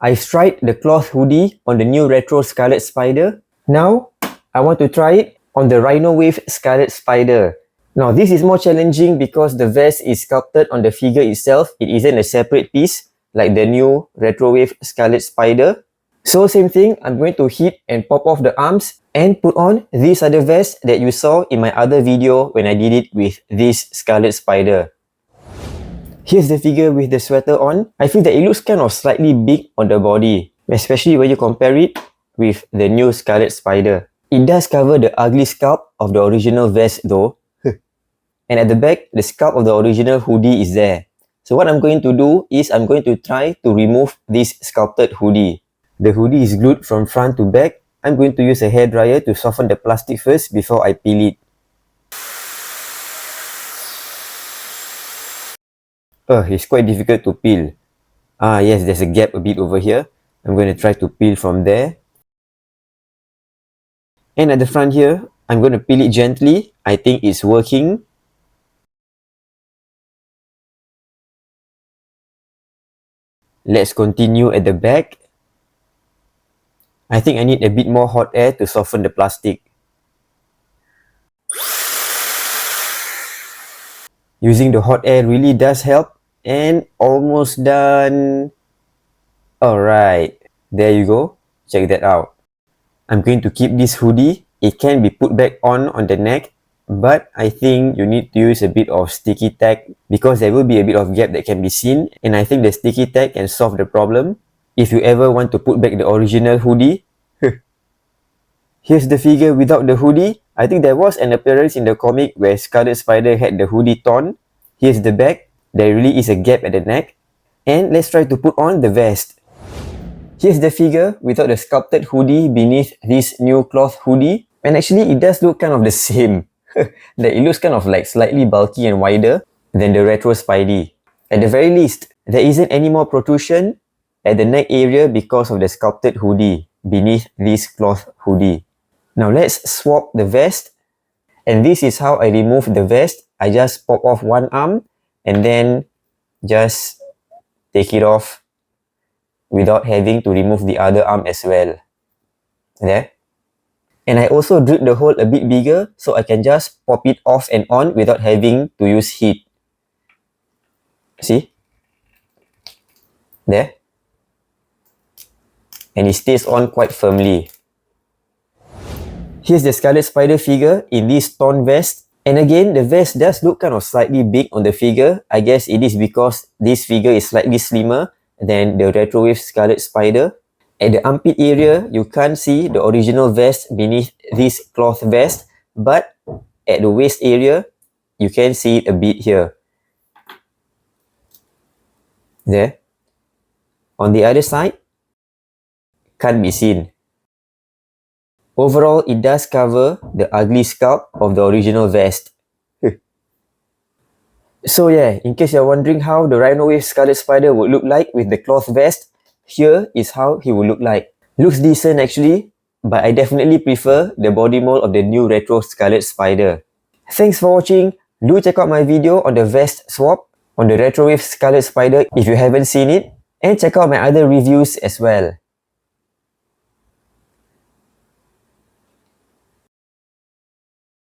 I've tried the cloth hoodie on the new retro Scarlet Spider. Now, I want to try it on the Rhino Wave Scarlet Spider. Now, this is more challenging because the vest is sculpted on the figure itself. It isn't a separate piece like the new retro Wave Scarlet Spider. So same thing, I'm going to hit and pop off the arms and put on this other vest that you saw in my other video when I did it with this Scarlet Spider. Here's the figure with the sweater on. I feel that it looks kind of slightly big on the body, especially when you compare it with the new Scarlet Spider. It does cover the ugly scalp of the original vest though. And at the back, the scalp of the original hoodie is there. So what I'm going to do is I'm going to try to remove this sculpted hoodie. The hoodie is glued from front to back. I'm going to use a hairdryer to soften the plastic first before I peel it. It's quite difficult to peel. Yes, there's a gap a bit over here. I'm going to try to peel from there. And at the front here, I'm going to peel it gently. I think it's working. Let's continue at the back. I think I need a bit more hot air to soften the plastic. Using the hot air really does help. And almost done. Alright, there you go. Check that out. I'm going to keep this hoodie. It can be put back on the neck, but I think you need to use a bit of sticky tack because there will be a bit of gap that can be seen, and I think the sticky tack can solve the problem if you ever want to put back the original hoodie. Here's the figure without the hoodie. I think there was an appearance in the comic where Scarlet Spider had the hoodie torn. Here's the back. There really is a gap at the neck. And let's try to put on the vest. Here's the figure without the sculpted hoodie beneath this new cloth hoodie. And actually, it does look kind of the same. That it looks kind of like slightly bulky and wider than the retro Spidey. At the very least, there isn't any more protrusion at the neck area because of the sculpted hoodie beneath this cloth hoodie. Now let's swap the vest. And this is how I remove the vest. I just pop off one arm and then just take it off without having to remove the other arm as well. There. And I also drilled the hole a bit bigger so I can just pop it off and on without having to use heat. See? There. And it stays on quite firmly. Here's the Scarlet Spider figure in this torn vest. And again, the vest does look kind of slightly big on the figure. I guess it is because this figure is slightly slimmer than the Retro Wave Scarlet Spider. At the armpit area, you can't see the original vest beneath this cloth vest. But at the waist area, you can see it a bit here. There. On the other side, can't be seen. Overall, it does cover the ugly scalp of the original vest. So yeah, in case you're wondering how the Rhino Wave Scarlet Spider would look like with the cloth vest, here is how he would look like. Looks decent actually, but I definitely prefer the body mold of the new retro Scarlet Spider. Thanks for watching. Do check out my video on the vest swap on the Retro Wave Scarlet Spider if you haven't seen it, and check out my other reviews as well.